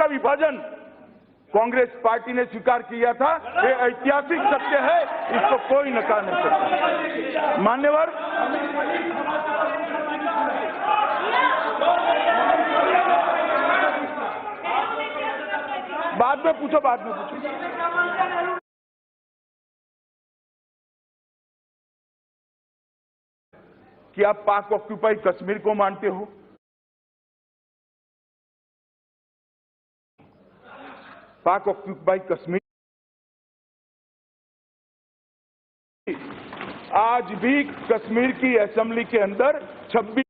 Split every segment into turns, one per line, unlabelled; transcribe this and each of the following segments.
का विभाजन कांग्रेस पार्टी ने स्वीकार किया था, ये ऐतिहासिक सत्य है, इसको कोई नकार नहीं सकता। मान्यवर, बाद में पूछो। कि आप पाक ऑक्यूपाई कश्मीर को मानते हो? पाक ऑक्यूपाई कश्मीर आज भी कश्मीर की असेंबली के अंदर 26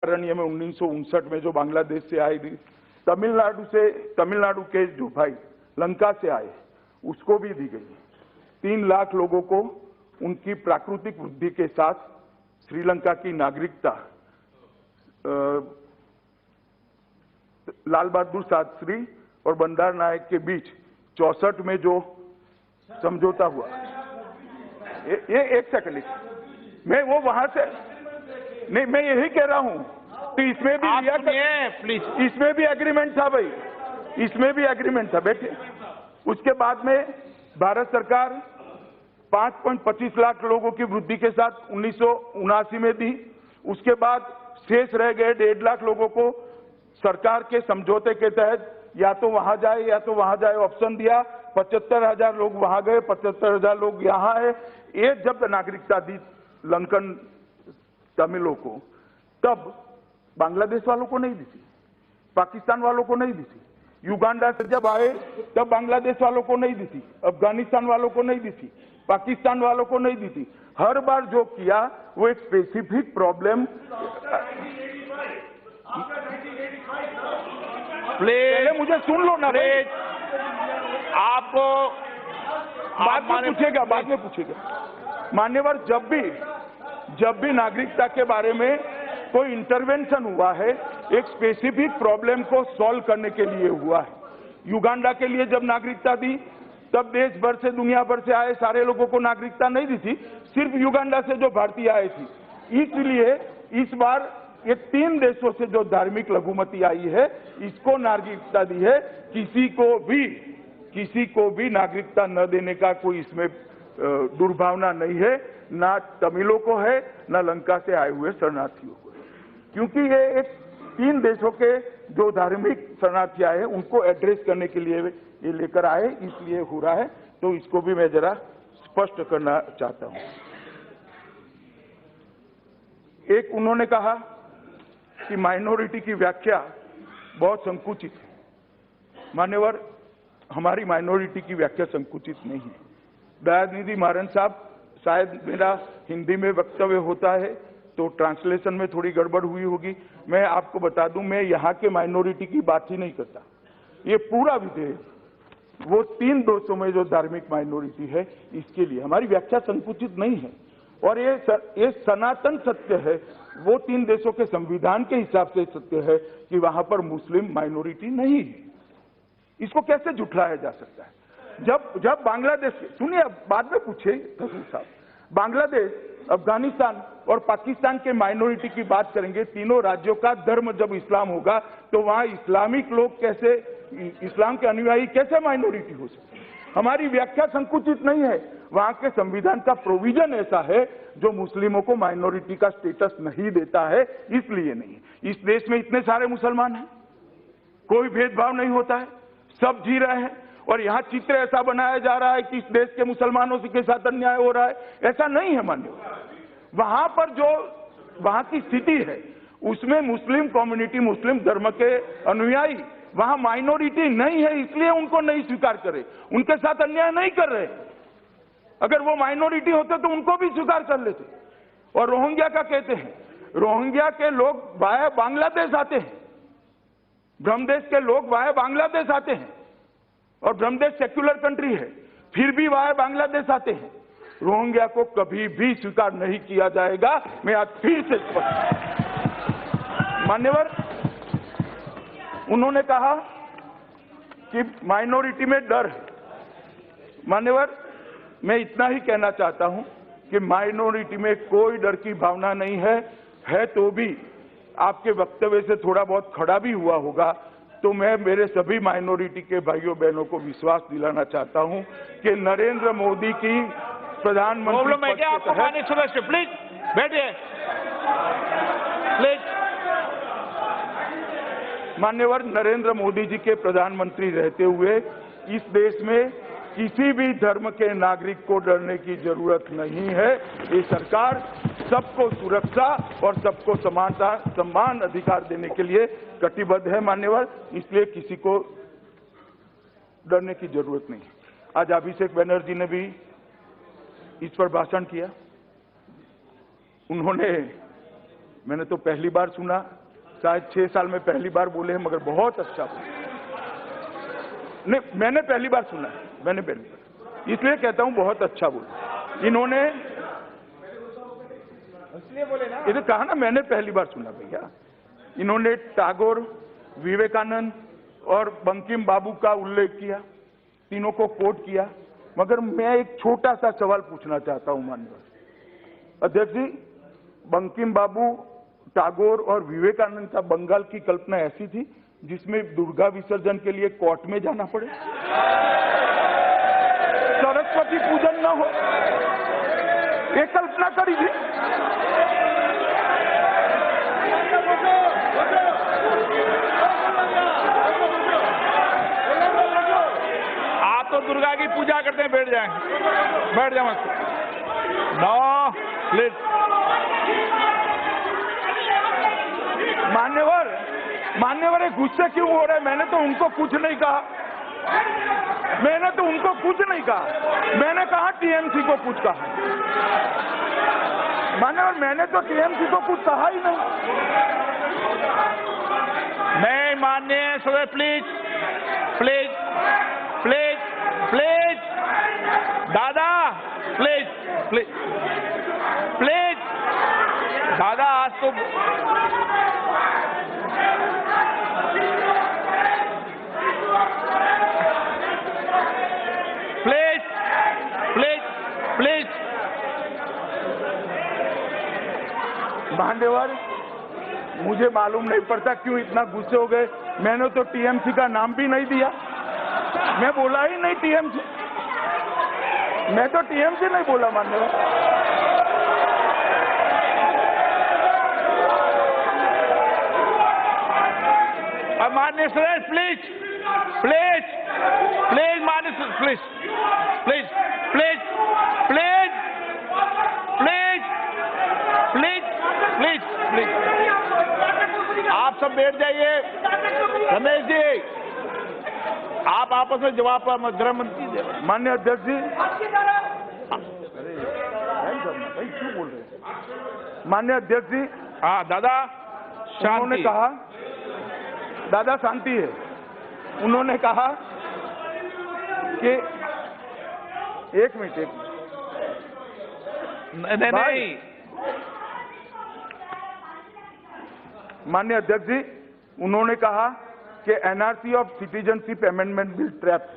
में 1959 में जो बांग्लादेश से आए थी, तमिलनाडु के जो भाई लंका से आए, उसको भी दी गई। 3 लाख लोगों को उनकी प्राकृतिक वृद्धि के साथ श्रीलंका की नागरिकता लाल बहादुर शास्त्री और बंडार नायक के बीच 64 में जो समझौता हुआ, ये एक सेकंड, मैं वो वहां से नहीं, मैं यही कह रहा हूं कि इसमें भी प्लीज, इसमें भी एग्रीमेंट था भाई, इसमें भी एग्रीमेंट था। बैठे, उसके बाद में भारत सरकार 5.25 लाख लोगों की वृद्धि के साथ 1979 में दी। उसके बाद शेष रह गए 1.5 लाख लोगों को सरकार के समझौते के तहत या तो वहां जाए ऑप्शन दिया। 75,000 लोग वहां गए, 75,000 लोग यहां है। ये जब नागरिकता दी लंकन तमिलों को, तब बांग्लादेश वालों को नहीं दी थी, पाकिस्तान वालों को नहीं दी थी। युगांडा से जब आए तब बांग्लादेश वालों को नहीं दी थी, अफगानिस्तान वालों को नहीं दी थी, पाकिस्तान वालों को नहीं दी थी। हर बार जो किया वो एक स्पेसिफिक प्रॉब्लम। पहले मुझे सुन लो ना, आपको बाद में पूछेगा। मान्यवर, जब भी नागरिकता के बारे में कोई इंटरवेंशन हुआ है, एक स्पेसिफिक प्रॉब्लम को सॉल्व करने के लिए हुआ है। युगांडा के लिए जब नागरिकता दी, तब देश भर से, दुनिया भर से आए सारे लोगों को नागरिकता नहीं दी थी, सिर्फ युगांडा से जो भारतीय आए थी। इसलिए इस बार ये 3 देशों से जो धार्मिक लघुमती आई है, इसको नागरिकता दी है। किसी को भी नागरिकता न देने का कोई इसमें दुर्भावना नहीं है, ना तमिलों को है, ना लंका से आए हुए शरणार्थियों को है। क्योंकि ये एक 3 देशों के जो धार्मिक शरणार्थी आए हैं, उनको एड्रेस करने के लिए ये लेकर आए, इसलिए हो रहा है। तो इसको भी मैं जरा स्पष्ट करना चाहता हूं। एक उन्होंने कहा कि माइनॉरिटी की व्याख्या बहुत संकुचित है। मान्यवर, हमारी माइनॉरिटी की व्याख्या संकुचित नहीं है। दयानिधि मारन साहब, शायद मेरा हिंदी में वक्तव्य होता है तो ट्रांसलेशन में थोड़ी गड़बड़ हुई होगी। मैं आपको बता दूं, मैं यहाँ के माइनॉरिटी की बात ही नहीं करता। ये पूरा विधेयक वो 3 देशों में जो धार्मिक माइनॉरिटी है, इसके लिए हमारी व्याख्या संकुचित नहीं है। और ये सनातन सत्य है, वो 3 देशों के संविधान के हिसाब से सत्य है कि वहां पर मुस्लिम माइनॉरिटी नहीं है। इसको कैसे झुठलाया जा सकता है? जब बांग्लादेश, सुनिए, बाद में पूछे तहसील साहब, बांग्लादेश, अफगानिस्तान और पाकिस्तान के माइनॉरिटी की बात करेंगे, तीनों राज्यों का धर्म जब इस्लाम होगा, तो वहां इस्लामिक लोग कैसे, इस्लाम के अनुयायी कैसे माइनॉरिटी हो सकते हैं? हमारी व्याख्या संकुचित नहीं है। वहां के संविधान का प्रोविजन ऐसा है जो मुस्लिमों को माइनॉरिटी का स्टेटस नहीं देता है, इसलिए नहीं। इस देश में इतने सारे मुसलमान हैं, कोई भेदभाव नहीं होता है, सब जी रहे हैं। और यहाँ चित्र ऐसा बनाया जा रहा है कि इस देश के मुसलमानों के साथ अन्याय हो रहा है, ऐसा नहीं है। मान्य, वहां पर जो वहां की स्थिति है, उसमें मुस्लिम कम्युनिटी, मुस्लिम धर्म के अनुयायी वहां माइनॉरिटी नहीं है, इसलिए उनको नहीं स्वीकार करे, उनके साथ अन्याय नहीं कर रहे। अगर वो माइनॉरिटी होते तो उनको भी स्वीकार कर लेते। और रोहिंग्या का कहते हैं, रोहिंग्या के लोग वाया बांग्लादेश आते हैं, ब्रह्मदेश के लोग वाया बांग्लादेश आते हैं, और ब्रह्मदेश सेक्युलर कंट्री है, फिर भी वाया बांग्लादेश आते हैं। रोहिंग्या को कभी भी स्वीकार नहीं किया जाएगा। मैं आज फिर से मान्यवर, उन्होंने कहा कि माइनॉरिटी में डर है। मान्यवर, मैं इतना ही कहना चाहता हूं कि माइनॉरिटी में कोई डर की भावना नहीं है तो भी आपके वक्तव्य से थोड़ा बहुत खड़ा भी हुआ होगा, तो मैं मेरे सभी माइनॉरिटी के भाइयों बहनों को विश्वास दिलाना चाहता हूं कि नरेंद्र मोदी की प्रधानमंत्री
प्रॉब्लम है क्या आपको? माननीय सदस्य प्लीज बैठिए, प्लीज।
मान्यवर, नरेंद्र मोदी जी के प्रधानमंत्री रहते हुए इस देश में किसी भी धर्म के नागरिक को डरने की जरूरत नहीं है। ये सरकार सबको सुरक्षा और सबको समानता, समान अधिकार देने के लिए कटिबद्ध है मान्यवर, इसलिए किसी को डरने की जरूरत नहीं है। आज अभिषेक बनर्जी ने भी इस पर भाषण किया। उन्होंने, मैंने तो पहली बार सुना, शायद 6 साल में पहली बार बोले हैं, मगर बहुत अच्छा बोले। नहीं, मैंने पहली बार सुना, मैंने पहली बार, इसलिए कहता हूं बहुत अच्छा बोले इन्होंने, इसलिए बोले ना, ये तो कहा ना, मैंने पहली बार सुना भैया। इन्होंने टैगोर, विवेकानंद और बंकिम बाबू का उल्लेख किया, तीनों को कोट किया, मगर मैं एक छोटा सा सवाल पूछना चाहता हूं माननीय अध्यक्ष जी। बंकिम बाबू, टैगोर और विवेकानंद का बंगाल की कल्पना ऐसी थी जिसमें दुर्गा विसर्जन के लिए कोर्ट में जाना पड़े, सरस्वती पूजन न हो, ये कल्पना करी थी।
आप तो दुर्गा की पूजा करते हैं, बैठ जाएं, बैठ जाओ नो प्लीज।
मान्यवर गुस्से क्यों हो रहे हैं? मैंने तो उनको कुछ नहीं कहा, मैंने तो उनको कुछ नहीं कहा, मैंने कहा टीएमसी को कुछ कहा। मान्यवर, मैंने तो टीएमसी को कुछ कहा ही नहीं।
नहीं माननीय सदस्य, प्लीज प्लीज प्लीज प्लीज, दादा प्लीज प्लीज प्लीज, दादा आज तो प्लीज प्लीज प्लीज।
मान्यवर, मुझे मालूम नहीं पड़ता क्यों इतना गुस्से हो गए। मैंने तो टीएमसी का नाम भी नहीं दिया, मैं बोला ही नहीं टीएमसी, मैं तो टीएमसी नहीं बोला मान्यवर।
माननीय सदस्य प्लीज प्लीज प्लीज, माननीय please please please please please please please please, आप सब बैठ जाइए। रमेश जी, आप आपस में जवाब पर गृह मंत्री।
माननीय अध्यक्ष जी, अरे भाई क्यों बोल रहे हैं? माननीय अध्यक्ष जी,
हाँ दादा,
उन्होंने कहा, दादा शांति है, उन्होंने कहा कि एक मिनट
नहीं,
माननीय अध्यक्ष जी, उन्होंने कहा कि NRC of citizenship amendment bill trap.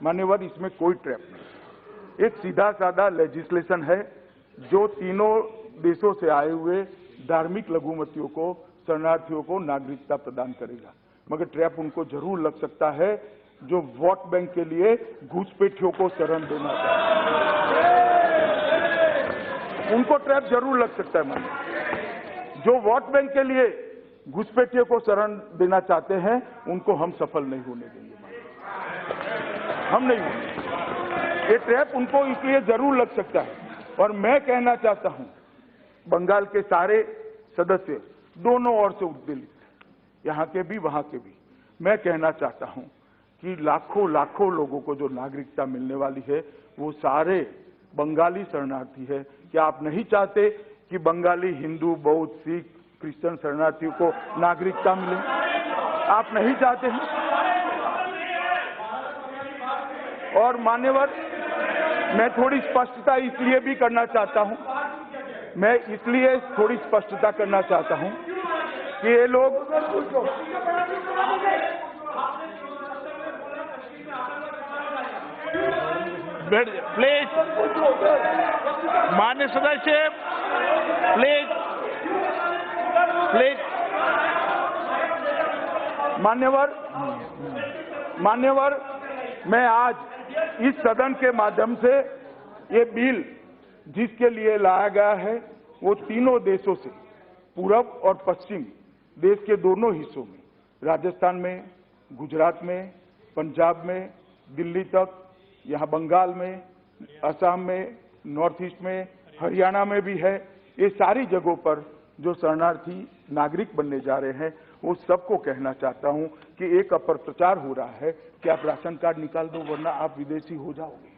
मान्यवर, इसमें कोई ट्रैप नहीं, एक सीधा साधा लेजिस्लेशन है जो तीनों देशों से आए हुए धार्मिक लघुमतियों को, शरणार्थियों को नागरिकता प्रदान करेगा। मगर ट्रैप उनको जरूर लग सकता है जो वोट बैंक के लिए घुसपैठियों को शरण देना चाहते हैं, उनको ट्रैप जरूर लग सकता है। मानिए, जो वोट बैंक के लिए घुसपैठियों को शरण देना चाहते हैं, उनको हम सफल नहीं होने देंगे, हम नहीं होंगे। ये ट्रैप उनको इसलिए जरूर लग सकता है। और मैं कहना चाहता हूं, बंगाल के सारे सदस्य दोनों ओर से उद्वेलित, यहाँ के भी वहां के भी, मैं कहना चाहता हूं कि लाखों लाखों लोगों को जो नागरिकता मिलने वाली है वो सारे बंगाली शरणार्थी है। क्या आप नहीं चाहते कि बंगाली हिंदू, बौद्ध, सिख, क्रिश्चियन शरणार्थियों को नागरिकता मिले? आप नहीं चाहते हैं? और मान्यवर, मैं थोड़ी स्पष्टता इसलिए भी करना चाहता हूं, मैं इसलिए थोड़ी स्पष्टता करना चाहता हूं कि ये लोग
प्लीज, माननीय सदस्य प्लीज, प्लीज।
मान्यवर, मैं आज इस सदन के माध्यम से ये बिल जिसके लिए लाया गया है वो तीनों देशों से, पूरब और पश्चिम देश के दोनों हिस्सों में, राजस्थान में, गुजरात में, पंजाब में, दिल्ली तक, यहाँ बंगाल में, असम में, नॉर्थ ईस्ट में, हरियाणा में भी है, ये सारी जगहों पर जो शरणार्थी नागरिक बनने जा रहे हैं वो सबको कहना चाहता हूं कि एक अपप्रचार हो रहा है कि आप राशन कार्ड निकाल दो वरना आप विदेशी हो जाओगे।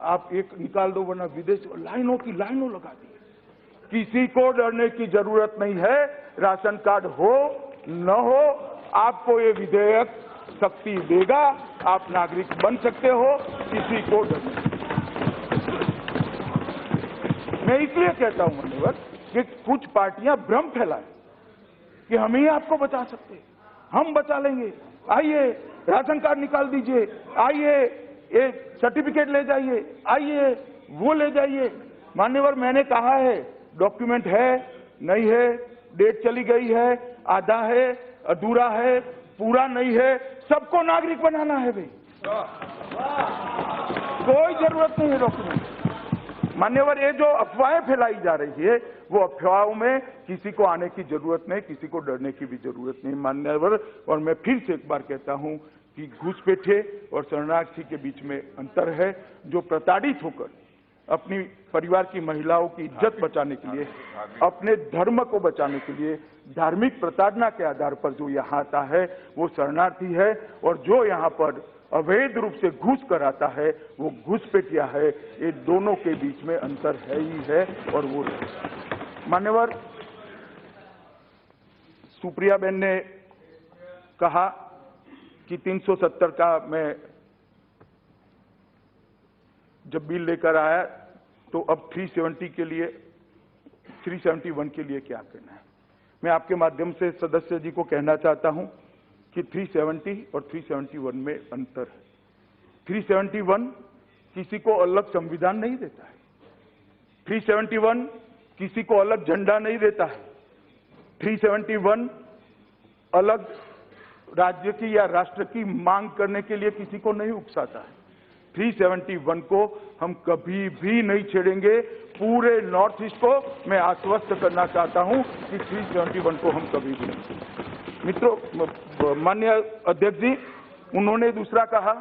आप एक निकाल दो वरना विदेश, लाइनों की लाइनों लगा दी। किसी को डरने की जरूरत नहीं है। राशन कार्ड हो न हो, आपको ये विधेयक शक्ति देगा, आप नागरिक बन सकते हो, किसी को डरने। मैं इसलिए कहता हूं मान्यवर कि कुछ पार्टियां भ्रम फैलाएं कि हम ही आपको बचा सकते हैं, हम बचा लेंगे, आइए राशन कार्ड निकाल दीजिए, आइए ये सर्टिफिकेट ले जाइए, आइए वो ले जाइए। मान्यवर, मैंने कहा है डॉक्यूमेंट है नहीं है, डेट चली गई है, आधा है, अधूरा है, पूरा नहीं है, सबको नागरिक बनाना है भाई, कोई जरूरत नहीं है डॉक्यूमेंट। मान्यवर, ये जो अफवाहें फैलाई जा रही है वो अफवाहों में किसी को आने की जरूरत नहीं, किसी को डरने की भी जरूरत नहीं मान्यवर। और मैं फिर से एक बार कहता हूं कि घुसपैठे और शरणार्थी के बीच में अंतर है। जो प्रताड़ित होकर अपनी परिवार की महिलाओं की इज्जत बचाने के लिए, अपने धर्म को बचाने के लिए धार्मिक प्रताड़ना के आधार पर जो यहाँ आता है वो शरणार्थी है, और जो यहाँ पर अवैध रूप से घुस कर आता है वो घुसपैठिया है। ये दोनों के बीच में अंतर है ही है और वो मान्यवर, सुप्रिया बेन ने कहा कि 370 का मैं जब बिल लेकर आया तो अब 370 के लिए, 371 के लिए क्या करना है। मैं आपके माध्यम से सदस्य जी को कहना चाहता हूं कि 370 और 371 में अंतर है। 371 किसी को अलग संविधान नहीं देता है, 371 किसी को अलग झंडा नहीं देता है, 371 अलग राज्य की या राष्ट्र की मांग करने के लिए किसी को नहीं उकसाता है। 371 को हम कभी भी नहीं छेड़ेंगे। पूरे नॉर्थ ईस्ट को मैं आश्वस्त करना चाहता हूं कि 371 को हम कभी भी नहीं छेड़ेंगे। मित्रों, माननीय अध्यक्ष जी, उन्होंने दूसरा कहा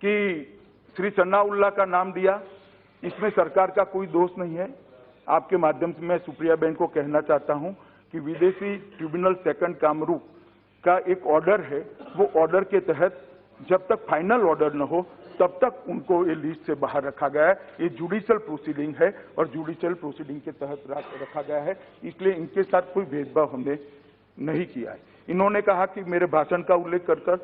कि श्री सन्नाउल्लाह का नाम दिया, इसमें सरकार का कोई दोष नहीं है। आपके माध्यम से मैं सुप्रिया बेन को कहना चाहता हूं कि विदेशी ट्रिब्यूनल सेकंड कामरूप का एक ऑर्डर है, वो ऑर्डर के तहत जब तक फाइनल ऑर्डर न हो तब तक उनको ये लिस्ट से बाहर रखा गया है। ये जुडिशियल प्रोसीडिंग है और जुडिशियल प्रोसीडिंग के तहत रखा गया है, इसलिए इनके साथ कोई भेदभाव हमने नहीं किया है। इन्होंने कहा कि मेरे भाषण का उल्लेख कर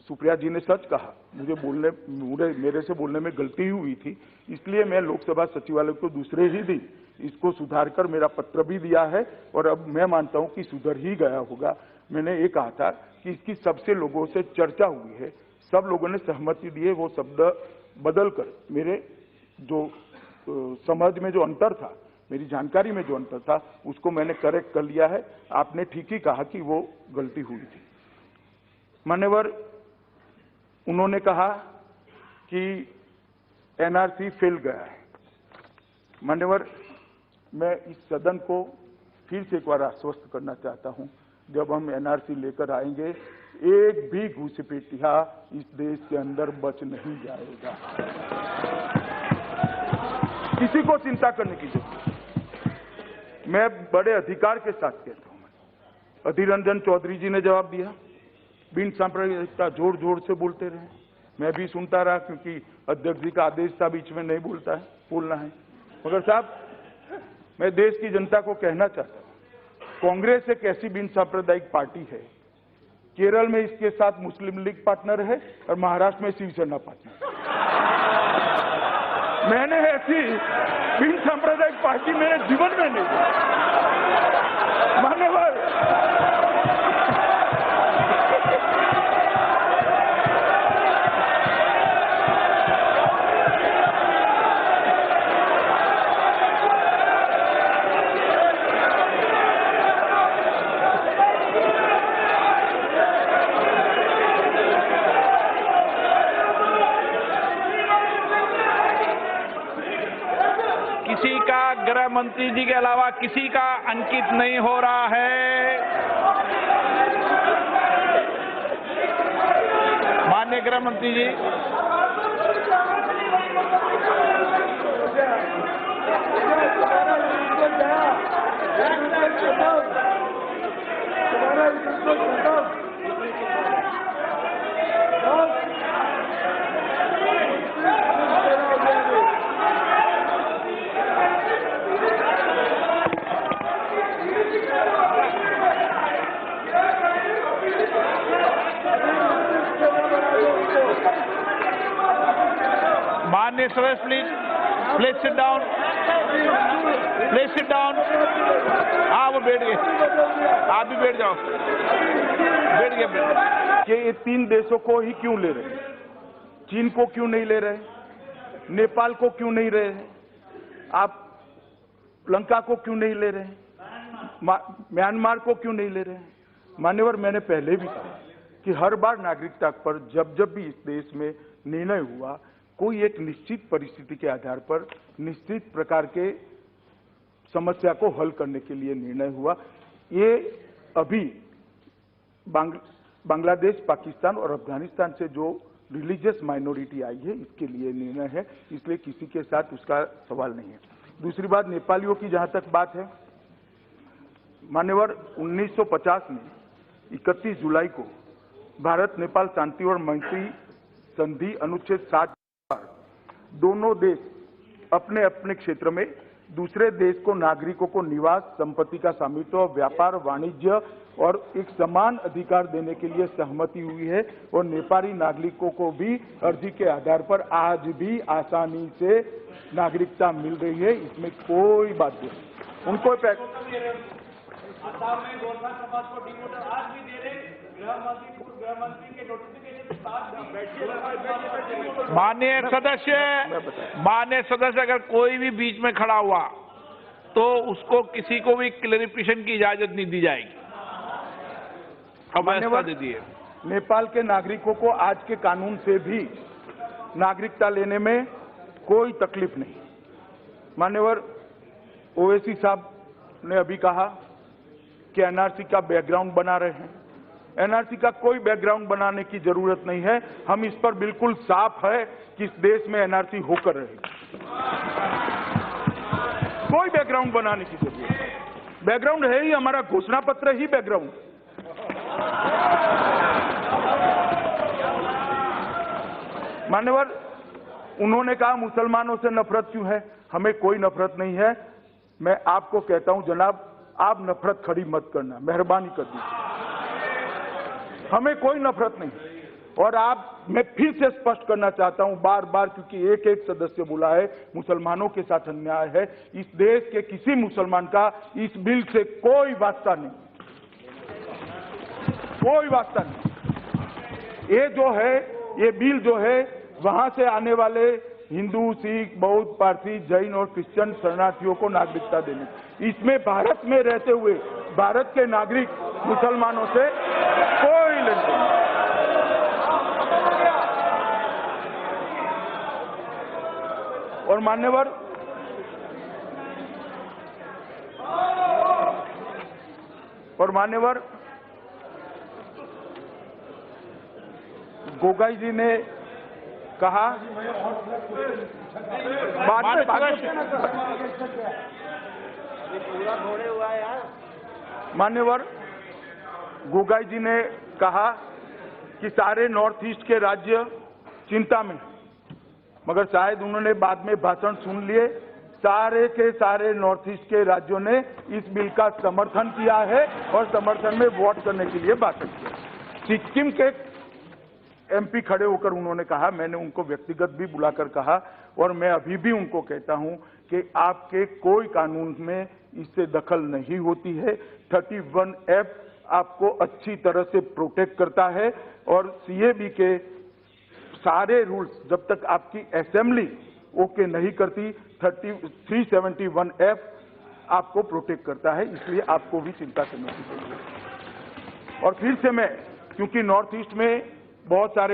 सुप्रिया जी ने सच कहा, मेरे से बोलने में गलती हुई थी, इसलिए मैं लोकसभा सचिवालय को दूसरे ही दिन इसको सुधार कर मेरा पत्र भी दिया है और अब मैं मानता हूं कि सुधर ही गया होगा। मैंने ये कहा था कि इसकी सबसे लोगों से चर्चा हुई है, सब लोगों ने सहमति दी है, वो शब्द बदलकर मेरे जो समझ में जो अंतर था, मेरी जानकारी में जो अंतर था, उसको मैंने करेक्ट कर लिया है। आपने ठीक ही कहा कि वो गलती हुई थी। मान्यवर, उन्होंने कहा कि एनआरसी फेल गया है। मान्यवर, मैं इस सदन को फिर से एक बार आश्वस्त करना चाहता हूं, जब हम एनआरसी लेकर आएंगे एक भी घुसपैठिया इस देश के अंदर बच नहीं जाएगा। किसी को चिंता करने की जरूरत नहीं। मैं बड़े अधिकार के साथ कहता हूं। अधीर रंजन चौधरी जी ने जवाब दिया, बिन सांप्रदायिकता जोर जोर से बोलते रहे, मैं भी सुनता रहा क्योंकि अध्यक्ष जी का आदेश था बीच में नहीं बोलना है। मगर साहब, मैं देश की जनता को कहना चाहता हूं, कांग्रेस एक ऐसी बिन सांप्रदायिक पार्टी है, केरल में इसके साथ मुस्लिम लीग पार्टनर है और महाराष्ट्र में शिवसेना पार्टनर। मैंने ऐसी बिन सांप्रदायिक पार्टी मेरे जीवन में नहीं देखी। मान्यवर,
किसी का गृह मंत्री जी के अलावा किसी का अंकित नहीं हो रहा है। माननीय गृह मंत्री जी, माननीय सदस्य please sit down, please sit down. हाँ, वो बैठ गए, आप भी बैठ जाओ, बैठ गए।
कि ये 3 देशों को ही क्यों ले रहे हैं? चीन को क्यों नहीं ले रहे? नेपाल को क्यों नहीं रहे हैं? आप लंका को क्यों नहीं ले रहे हैं? म्यांमार को क्यों नहीं ले रहे हैं? मान्यवर, मैंने पहले भी कहा कि हर बार नागरिकता पर जब भी इस देश में निर्णय हुआ, कोई एक निश्चित परिस्थिति के आधार पर निश्चित प्रकार के समस्या को हल करने के लिए निर्णय हुआ। ये अभी बांग्लादेश, पाकिस्तान और अफगानिस्तान से जो रिलीजियस माइनॉरिटी आई है, इसके लिए निर्णय है, इसलिए किसी के साथ उसका सवाल नहीं है। दूसरी बात, नेपालियों की जहां तक बात है, मान्यवर, 1950 में 31 जुलाई को भारत नेपाल शांति और मैत्री संधि अनुच्छेद 7 दोनों देश अपने अपने क्षेत्र में दूसरे देश को नागरिकों को निवास, संपत्ति का स्वामित्व, व्यापार, वाणिज्य और एक समान अधिकार देने के लिए सहमति हुई है और नेपाली नागरिकों को भी अर्जी के आधार पर आज भी आसानी से नागरिकता मिल रही है। इसमें कोई बात नहीं। उनको
आसाम में गोरखा समाज को डिमोटर आज भी दे रहे, गृह मंत्री के नोटिफिकेशन के बाद
माननीय सदस्य अगर कोई भी बीच में खड़ा हुआ तो उसको किसी को भी क्लेरिफिकेशन की इजाजत नहीं दी जाएगी। अब ऐसा दे दिए।
नेपाल के नागरिकों को आज के कानून से भी नागरिकता लेने में कोई तकलीफ नहीं। मान्यवर, ओवैसी साहब ने अभी कहा कि एनआरसी का बैकग्राउंड बना रहे हैं। एनआरसी का कोई बैकग्राउंड बनाने की जरूरत नहीं है। हम इस पर बिल्कुल साफ है कि इस देश में एनआरसी होकर रहेगी। कोई बैकग्राउंड बनाने की जरूरत नहीं। बैकग्राउंड है ही हमारा घोषणा पत्र ही बैकग्राउंड। मान्यवर, उन्होंने कहा मुसलमानों से नफरत क्यों है? हमें कोई नफरत नहीं है। मैं आपको कहता हूं जनाब, आप नफरत खड़ी मत करना, मेहरबानी कर दीजिए। हमें कोई नफरत नहीं। और मैं फिर से स्पष्ट करना चाहता हूं बार बार, क्योंकि एक एक सदस्य बोला है मुसलमानों के साथ अन्याय है। इस देश के किसी मुसलमान का इस बिल से कोई वास्ता नहीं, कोई वास्ता नहीं। ये जो है, ये बिल जो है वहां से आने वाले हिंदू, सिख, बौद्ध, पारसी, जैन और क्रिश्चियन शरणार्थियों को नागरिकता देने, इसमें भारत में रहते हुए भारत के नागरिक मुसलमानों से कोई लेन देन नहीं। और मान्यवर, गोगाई जी ने कहा, मान्यवर गोगाई जी ने कहा कि सारे नॉर्थ ईस्ट के राज्य चिंता में, मगर शायद उन्होंने बाद में भाषण सुन लिए। सारे के सारे नॉर्थ ईस्ट के राज्यों ने इस बिल का समर्थन किया है और समर्थन में वोट करने के लिए भाषण किया। सिक्किम के एमपी खड़े होकर उन्होंने कहा, मैंने उनको व्यक्तिगत भी बुलाकर कहा और मैं अभी भी उनको कहता हूं कि आपके कोई कानून में इससे दखल नहीं होती है। 31F आपको अच्छी तरह से प्रोटेक्ट करता है और सीएबी के सारे रूल्स जब तक आपकी असेंबली ओके नहीं करती, 371F आपको प्रोटेक्ट करता है। इसलिए आपको भी चिंता करने की जरूरत है। और फिर से मैं, क्योंकि नॉर्थ ईस्ट में बहुत सारे